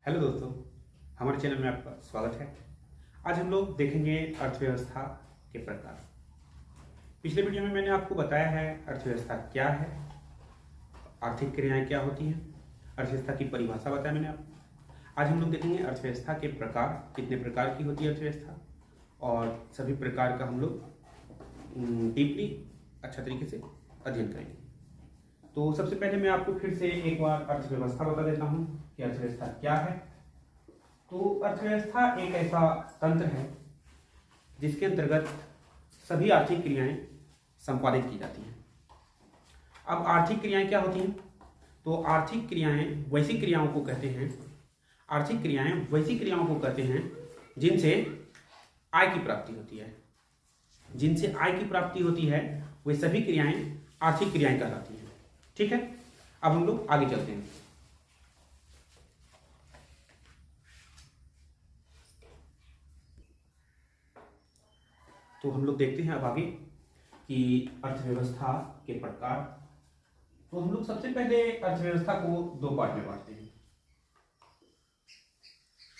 Hello दोस्तों, हमारे channel में आपका स्वागत है। आज हम लोग देखेंगे अर्थव्यवस्था के प्रकार। पिछले वीडियो में मैंने आपको बताया है अर्थव्यवस्था क्या है, आर्थिक क्रियाएं क्या होती हैं, अर्थव्यवस्था की परिभाषा बताया मैंने आपको। आज हम लोग देखेंगे अर्थव्यवस्था के प्रकार, कितने प्रकार की होती है अर्थव्यवस्था, और सभी प्रकार का हम लोग डीपली अच्छा तरीके से अध्ययन करेंगे। तो सबसे पहले मैं आपको फिर से एक बार अर्थव्यवस्था बता देता हूँ कि अर्थव्यवस्था क्या है। तो अर्थव्यवस्था एक ऐसा तंत्र है जिसके अंतर्गत सभी आर्थिक क्रियाएं संपादित की जाती हैं। अब आर्थिक क्रियाएं क्या होती हैं? तो आर्थिक क्रियाएं वैसी क्रियाओं को कहते हैं, आर्थिक क्रियाएं वैसी क्रियाओं को कहते हैं जिनसे आय की प्राप्ति होती है। जिनसे आय की प्राप्ति होती है वे सभी क्रियाएं आर्थिक क्रियाएं कहलाती हैं। ठीक है, अब हम लोग आगे चलते हैं। तो हम लोग देखते हैं अब आगे कि अर्थव्यवस्था के प्रकार। तो हम लोग सबसे पहले अर्थव्यवस्था को दो पार्ट में बांटते हैं।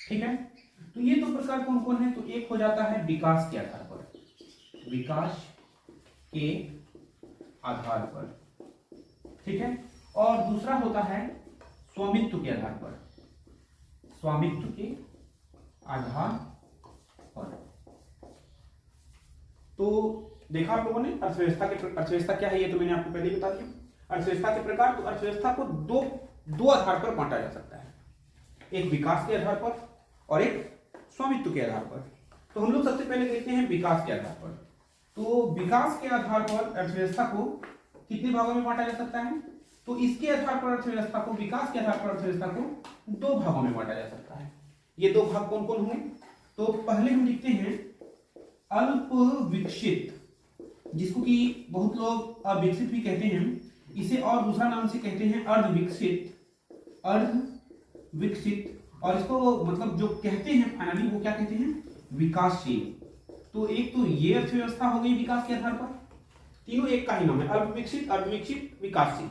ठीक है, तो ये दो प्रकार कौन कौन है? तो एक हो जाता है विकास के आधार पर, विकास के आधार पर, ठीक है, और दूसरा होता है स्वामित्व के आधार पर, स्वामित्व के आधार पर। तो देखा आप लोगों ने अर्थव्यवस्था क्या है, ये तो मैंने आपको पहले ही बता दिया। अर्थव्यवस्था के प्रकार, तो अर्थव्यवस्था को दो आधार पर बांटा जा सकता है, एक विकास के आधार पर और एक स्वामित्व के आधार पर। तो हम लोग सबसे पहले देखते हैं विकास के आधार पर। तो विकास के आधार पर अर्थव्यवस्था को कितने भागों में बांटा जा सकता है? तो इसके आधार पर अर्थव्यवस्था को, विकास के आधार पर अर्थव्यवस्था को दो भागों में बांटा जा सकता है। ये दो भाग कौन कौन होंगे? तो पहले हम लिखते हैं अल्प विकसित, जिसको कि बहुत लोग अविकसित भी कहते हैं, इसे और दूसरा नाम से कहते हैं अर्ध विकसित, अर्ध विकसित, और इसको मतलब जो कहते हैं फाइनली वो क्या कहते हैं? विकासशील। तो एक तो ये अर्थव्यवस्था हो गई विकास के आधार पर, तीनों एक का ही नाम है, अल्प विकसित, अर्ध विकसित, विकासशील।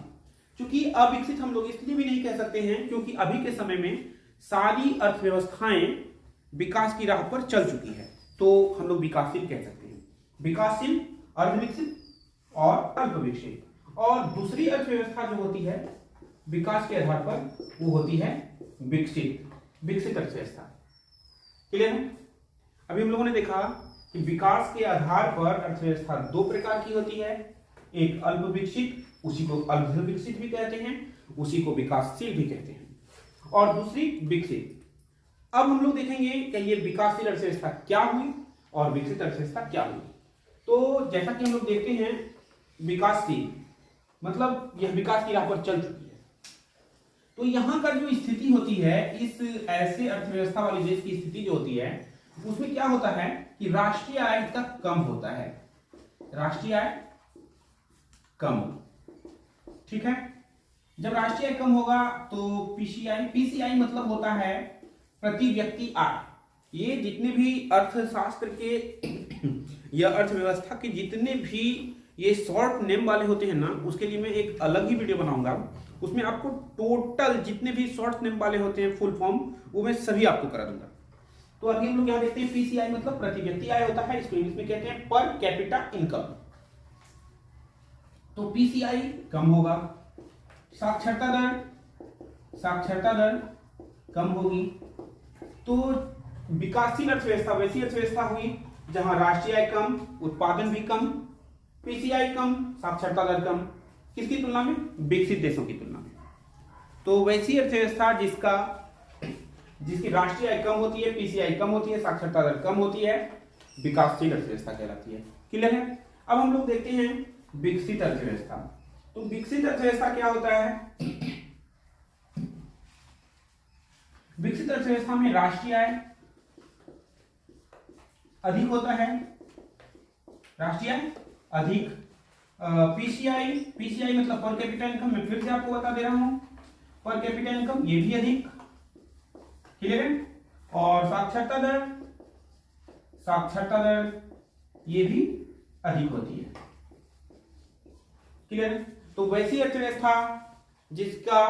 क्योंकि अविकसित हम लोग इसलिए भी नहीं कह सकते हैं क्योंकि अभी के समय में सारी अर्थव्यवस्थाएं विकास की राह पर चल चुकी है, तो हम लोग विकासशील कह सकते हैं। विकासशील, अर्ध विकसित और अल्प विकसित। और दूसरी अर्थव्यवस्था जो होती है विकास के आधार पर वो होती है विकसित अर्थव्यवस्था। क्लियर है? अभी हम लोगों ने देखा कि विकास के आधार पर अर्थव्यवस्था दो प्रकार की होती है, एक अल्प विकसित, उसी को अर्ध विकसित भी कहते हैं, उसी को विकासशील भी कहते हैं, और दूसरी विकसित। अब हम लोग देखेंगे कि ये विकासशील अर्थव्यवस्था क्या हुई और विकसित अर्थव्यवस्था क्या हुई। तो जैसा कि हम लोग देखते हैं, विकासशील मतलब यह विकास की राह पर चल चुकी है। तो यहां का जो स्थिति होती है, इस ऐसे अर्थव्यवस्था वाले देश की स्थिति जो होती है उसमें क्या होता है कि राष्ट्रीय आय इसका कम होता है, राष्ट्रीय आय कम। ठीक है, जब राष्ट्रीय आय कम होगा तो पीसीआई मतलब होता है प्रति व्यक्ति आय। ये जितने भी अर्थशास्त्र के या अर्थव्यवस्था के जितने भी ये शॉर्ट नेम वाले होते हैं ना, उसके लिए मैं एक अलग ही वीडियो बनाऊंगा। उसमें आपको टोटल जितने भी शॉर्ट नेम वाले होते हैं फुल फॉर्म, वो मैं सभी आपको करा दूंगा। तो अभी हम लोग यहाँ देखते हैं पीसीआई मतलब प्रति व्यक्ति आय होता है, इसको इंग्लिश में कहते हैं पर कैपिटा इनकम। तो पीसीआई कम होगा, साक्षरता दर कम होगी। तो विकासशील अर्थव्यवस्था वैसी अर्थव्यवस्था हुई जहां राष्ट्रीय आय कम, उत्पादन भी कम, पीसीआई कम, साक्षरता दर कम। किसकी तुलना में? विकसित देशों की तुलना में। तो वैसी अर्थव्यवस्था जिसकी राष्ट्रीय आय कम होती है, पीसीआई कम होती है, साक्षरता दर कम होती है, विकासशील अर्थव्यवस्था कहलाती है। क्लियर है? अब हम लोग देखते हैं विकसित अर्थव्यवस्था। तो विकसित अर्थव्यवस्था क्या होता है? विकसित अर्थव्यवस्था में राष्ट्रीय आय अधिक होता है, राष्ट्रीय आय अधिक, पीसीआई मतलब पर कैपिटा इनकम, मैं फिर से आपको बता दे रहा हूं, पर कैपिटा इनकम ये भी अधिक। क्लियर है? और साक्षरता दर ये भी अधिक होती है। क्लियर है? तो वैसी अर्थव्यवस्था जिसका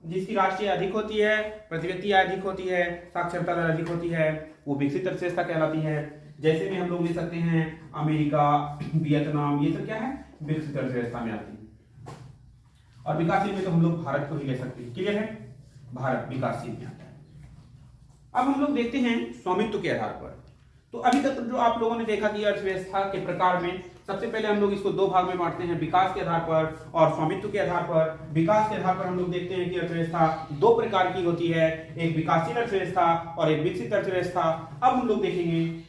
जिसकी राष्ट्रीय अधिक होती है, प्रतिव्यक्ति आय अधिक होती है, साक्षरता दर अधिक होती है, वो विकसित अर्थव्यवस्था कहलाती है। जैसे में हम लोग ले सकते हैं अमेरिका, वियतनाम, ये सब क्या है, विकसित अर्थव्यवस्था में आती है। और विकासशील में तो हम लोग भारत को ही ले सकते हैं। क्लियर है, भारत विकासशील में आता है। अब हम लोग देखते हैं स्वामित्व के आधार पर। तो अभी तक जो आप लोगों ने देखा कि अर्थव्यवस्था के प्रकार में सबसे पहले हम लोग इसको दो भाग में बांटते हैं, विकास के आधार पर और स्वामित्व के आधार पर। विकास के आधार पर हम लोग देखते हैं कि अर्थव्यवस्था दो प्रकार की होती है, एक विकासशील अर्थव्यवस्था और एक विकसित अर्थव्यवस्था। अब हम लोग देखेंगे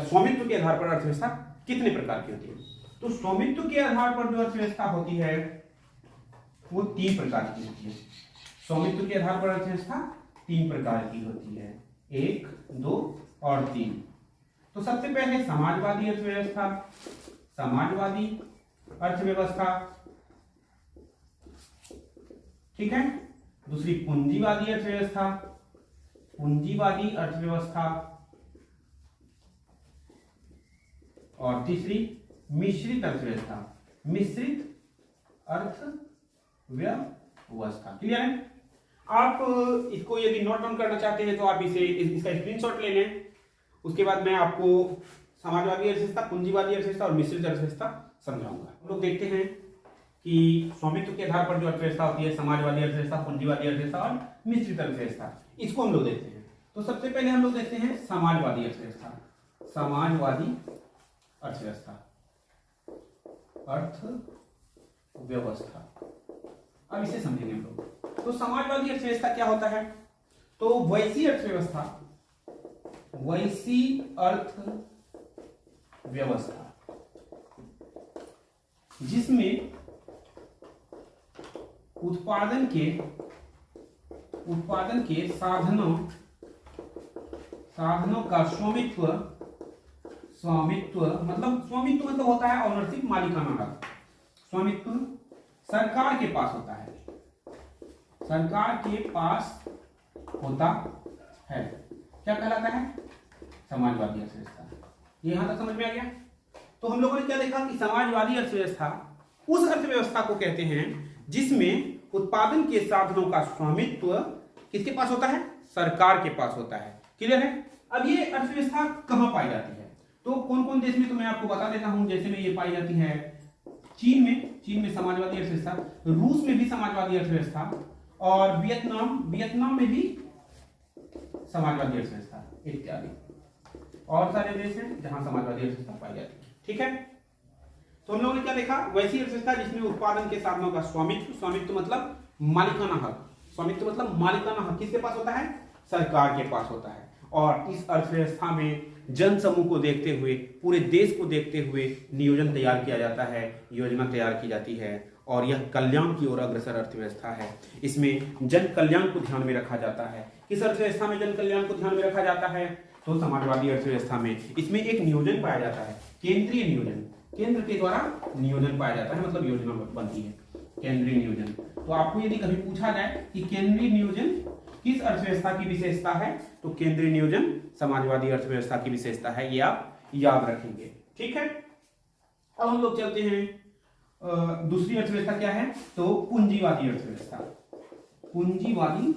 स्वामित्व के आधार पर अर्थव्यवस्था कितने प्रकार की होती है। तो स्वामित्व के आधार पर जो अर्थव्यवस्था होती है वो तीन प्रकार की होती है। स्वामित्व के आधार पर अर्थव्यवस्था तीन प्रकार की होती है, 1, 2 और 3। तो सबसे पहले समाजवादी अर्थव्यवस्था, समाजवादी अर्थव्यवस्था, ठीक है। दूसरी पूंजीवादी अर्थव्यवस्था, पूंजीवादी अर्थव्यवस्था, और तीसरी मिश्रित अर्थव्यवस्था, मिश्रित अर्थव्यवस्था। क्लियर है। आप इसको यदि नोट डाउन करना चाहते हैं तो आप इसका स्क्रीनशॉट ले लें। उसके बाद मैं आपको समाजवादी अर्थव्यवस्था, पूंजीवादी अर्थव्यवस्था और मिश्रित अर्थव्यवस्था समझाऊंगा। हम लोग देखते हैं कि स्वामित्व के आधार पर जो अर्थव्यवस्था होती है, समाजवादी अर्थव्यवस्था, पूंजीवादी अर्थव्यवस्था और मिश्रित अर्थव्यवस्था, इसको हम लोग देखते हैं। तो सबसे पहले हम लोग देखते हैं समाजवादी अर्थव्यवस्था, समाजवादी अर्थव्यवस्था, अर्थव्यवस्था। अब इसे समझेंगे हम लोग। तो समाजवादी अर्थव्यवस्था क्या होता है, तो वैसी अर्थव्यवस्था, वैसी अर्थव्यवस्था जिसमें उत्पादन के साधनों का स्वामित्व मतलब होता है ऑनरशिप, मालिकाना हक। स्वामित्व सरकार के पास होता है, सरकार के पास होता है। क्या कहलाता है, समाजवादी अर्थव्यवस्था। ये यहां तक समझ में आ गया। तो हम लोगों ने क्या देखा कि समाजवादी अर्थव्यवस्था उस अर्थव्यवस्था को कहते हैं जिसमें उत्पादन के साधनों का स्वामित्व किसके पास होता है, सरकार के पास होता है। क्लियर है। अब ये अर्थव्यवस्था कहां पाई जाती है, तो कौन कौन देश में तो मैं आपको बता देता हूं। जैसे में ये पाई जाती है चीन में समाजवादी अर्थव्यवस्था, रूस में भी समाजवादी अर्थव्यवस्था, और वियतनाम में भी समाजवादी अर्थव्यवस्था इत्यादि। और सारे देश हैं जहां समाजवादी अर्थव्यवस्था पाई जाती है। ठीक है। तो हम लोगों ने क्या देखा, वैसी अर्थव्यवस्था जिसमें उत्पादन के साधनों का स्वामित्व मतलब मालिकाना हक, स्वामित्व मतलब मालिकाना हक किसके पास होता है, सरकार के पास होता है। और इस अर्थव्यवस्था में जन समूह को देखते हुए, पूरे देश को देखते हुए नियोजन तैयार किया जाता है, योजना तैयार की जाती है, और यह कल्याण की ओर अग्रसर अर्थव्यवस्था है। इसमें जन कल्याण को ध्यान में रखा जाता है। किस अर्थव्यवस्था में जन कल्याण को ध्यान में रखा जाता है, तो समाजवादी अर्थव्यवस्था में। इसमें एक नियोजन पाया जाता है, केंद्रीय नियोजन, केंद्र के द्वारा नियोजन पाया जाता है, मतलब योजना बनती है, केंद्रीय नियोजन। तो आपको यदि कभी पूछा जाए कि केंद्रीय नियोजन किस अर्थव्यवस्था की विशेषता है, तो केंद्रीय नियोजन समाजवादी अर्थव्यवस्था की विशेषता है, ये आप याद रखेंगे। ठीक है। अब हम लोग चलते हैं दूसरी अर्थव्यवस्था क्या है, तो पूंजीवादी अर्थव्यवस्था, पूंजीवादी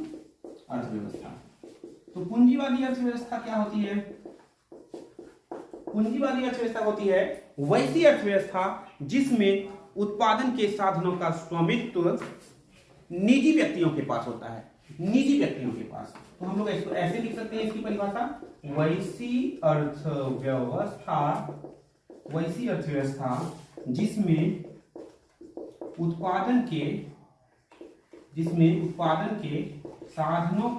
अर्थव्यवस्था। तो पूंजीवादी अर्थव्यवस्था क्या होती है, पूंजीवादी अर्थव्यवस्था होती है वैसी अर्थव्यवस्था जिसमें उत्पादन के साधनों का स्वामित्व निजी व्यक्तियों के पास होता है, निजी व्यक्तियों के पास। तो हम लोग इसको ऐसे लिख सकते हैं, इसकी परिभाषा, वैसी अर्थव्यवस्था, वैसी अर्थव्यवस्था जिसमें उत्पादन के साधनों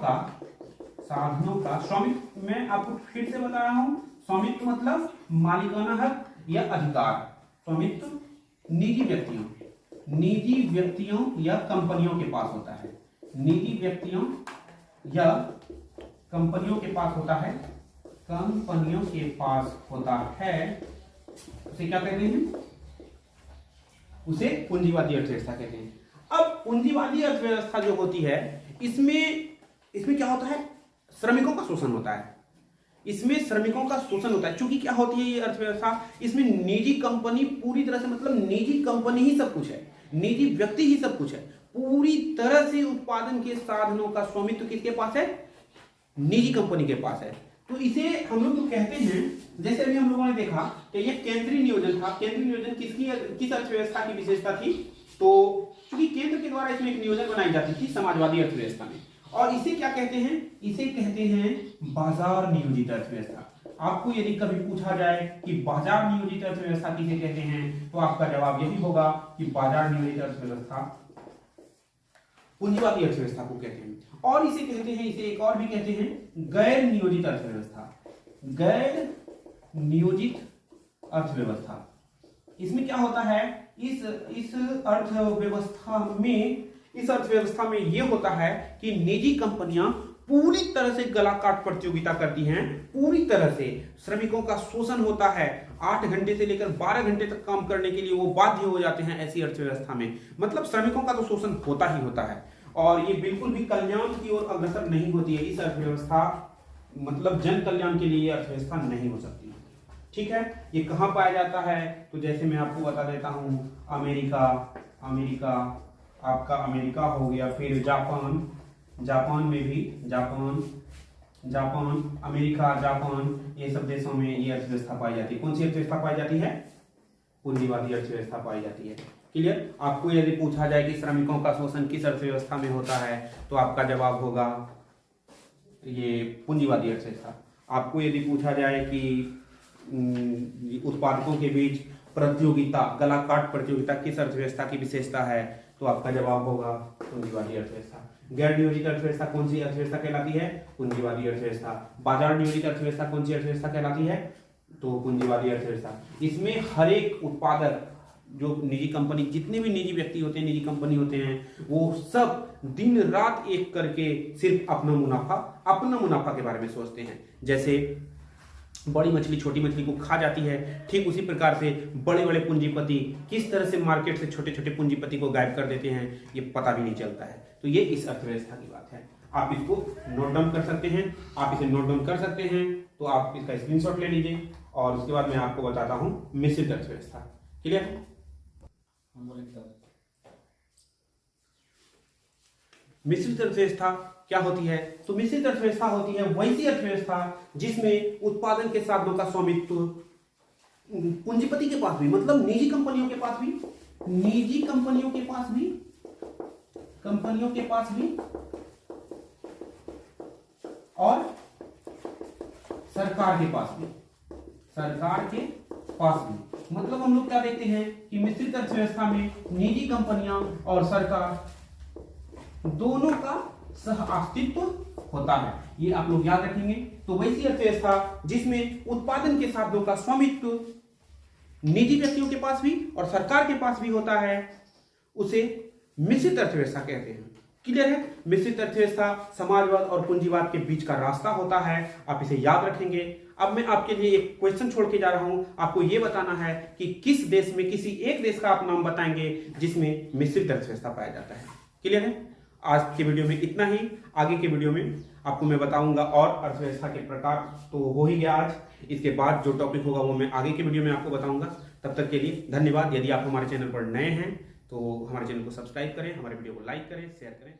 का स्वामित्व, मैं आपको फिर से बता रहा हूं, स्वामित्व मतलब मालिकाना हक या अधिकार। स्वामित्व निजी व्यक्तियों या कंपनियों के पास होता है, निजी व्यक्तियों या कंपनियों के पास होता है, कंपनियों के पास होता है। उसे क्या कहते हैं, उसे पूंजीवादी अर्थव्यवस्था कहते हैं। अब पूंजीवादी अर्थव्यवस्था जो होती है, इसमें क्या होता है, श्रमिकों का शोषण होता है, इसमें श्रमिकों का शोषण होता है। क्योंकि क्या होती है ये अर्थव्यवस्था, इसमें निजी कंपनी पूरी तरह से, मतलब निजी कंपनी ही सब कुछ है, निजी व्यक्ति ही सब कुछ है, पूरी तरह से उत्पादन के साधनों का स्वामित्व किसके पास है? निजी कंपनी के पास है। तो इसे हम लोग कहते हैं, जैसे अभी हम लोगों ने देखा कि ये केंद्रीय नियोजन था। केंद्रीय नियोजन किस अर्थव्यवस्था की विशेषता थी? तो क्योंकि केंद्र के द्वारा इसमें एक नियोजन बनाई जाती थी समाजवादी अर्थव्यवस्था में, और इसे क्या कहते हैं? इसे कहते हैं बाजार नियोजित अर्थव्यवस्था। आपको यदि कभी पूछा जाए कि बाजार नियोजित अर्थव्यवस्था किसे कहते हैं, तो आपका जवाब यही होगा कि बाजार नियोजित अर्थव्यवस्था पूंजीवादी अर्थव्यवस्था को कहते हैं। और इसे कहते हैं, इसे एक और भी कहते हैं गैर नियोजित अर्थव्यवस्था। गैर नियोजित अर्थव्यवस्था, इसमें क्या होता है? इस अर्थव्यवस्था में यह होता है कि निजी कंपनियां पूरी तरह से गला काट प्रतियोगिता करती हैं। पूरी तरह से श्रमिकों का शोषण होता है। 8 घंटे से लेकर 12 घंटे तक काम करने के लिए वो बाध्य हो जाते हैं ऐसी अर्थव्यवस्था में। मतलब श्रमिकों का तो शोषण होता ही होता है, और ये बिल्कुल भी कल्याण की ओर अग्रसर नहीं होती है। इस अर्थव्यवस्था मतलब जन कल्याण के लिए ये अर्थव्यवस्था नहीं हो सकती। ठीक है, ये कहाँ पाया जाता है? तो जैसे मैं आपको बता देता हूँ, अमेरिका आपका अमेरिका हो गया, फिर जापान में भी जापान, अमेरिका, जापान, ये सब देशों में ये अर्थव्यवस्था पाई जाती है। कौन सी अर्थव्यवस्था पाई जाती है? पूंजीवादी अर्थव्यवस्था पाई जाती है। क्लियर? आपको यदि पूछा जाए कि श्रमिकों का शोषण किस अर्थव्यवस्था में होता है, तो आपका जवाब होगा ये पूंजीवादी अर्थव्यवस्था। आपको यदि पूछा जाए कि उत्पादकों के बीच प्रतियोगिता, गला काट प्रतियोगिता किस अर्थव्यवस्था की विशेषता है, तो आपका जवाब होगा पूंजीवादी अर्थव्यवस्था। गैर नियोजित अर्थव्यवस्था कौन सी अर्थव्यवस्था कहलाती है? पूंजीवादी अर्थव्यवस्था। बाजार नियोजित अर्थव्यवस्था कौन सी अर्थव्यवस्था कहलाती है? तो पूंजीवादी अर्थव्यवस्था। इसमें हर एक उत्पादक, जो निजी कंपनी, जितने भी निजी व्यक्ति होते हैं, निजी कंपनी होते हैं, वो सब दिन रात एक करके सिर्फ अपना मुनाफा के बारे में सोचते हैं। जैसे बड़ी मछली छोटी मछली को खा जाती है, ठीक उसी प्रकार से बड़े बड़े पूंजीपति किस तरह से मार्केट से छोटे छोटे पूंजीपति को गायब कर देते हैं, ये पता भी नहीं चलता है। तो ये इस अर्थव्यवस्था की बात है। आप इसको नोट डाउन कर सकते हैं, तो आप इसका स्क्रीनशॉट ले लीजिए, और उसके बाद मैं आपको बताता हूं मिश्रित अर्थव्यवस्था। क्लियर? मिश्रित अर्थव्यवस्था क्या होती है? तो मिश्रित अर्थव्यवस्था होती है वैसी अर्थव्यवस्था जिसमें उत्पादन के साधनों का स्वामित्व पूंजीपति के पास भी, मतलब निजी कंपनियों के पास भी और सरकार के पास भी। मतलब हम लोग क्या देखते हैं कि मिश्रित अर्थव्यवस्था में निजी कंपनियां और सरकार दोनों का सह अस्तित्व होता है। ये आप लोग याद रखेंगे। तो वैसी अर्थव्यवस्था जिसमें उत्पादन के साधनों का स्वामित्व निजी व्यक्तियों के पास भी और सरकार के पास भी होता है, उसे मिश्रित अर्थव्यवस्था कहते हैं। क्लियर है? मिश्रित अर्थव्यवस्था समाजवाद और पूंजीवाद के बीच का रास्ता होता है। आप इसे याद रखेंगे। अब मैं आपके लिए एक क्वेश्चन छोड़ के जा रहा हूं। आपको यह बताना है कि किस देश में, किसी एक देश का आप नाम बताएंगे जिसमें मिश्रित अर्थव्यवस्था पाया जाता है। क्लियर है? आज के वीडियो में इतना ही। आगे के वीडियो में आपको मैं बताऊंगा और अर्थव्यवस्था के प्रकार तो हो ही गया आज। इसके बाद जो टॉपिक होगा वो मैं आगे के वीडियो में आपको बताऊंगा। तब तक के लिए धन्यवाद। यदि आप हमारे चैनल पर नए हैं तो हमारे चैनल को सब्सक्राइब करें, हमारे वीडियो को लाइक करें, शेयर करें।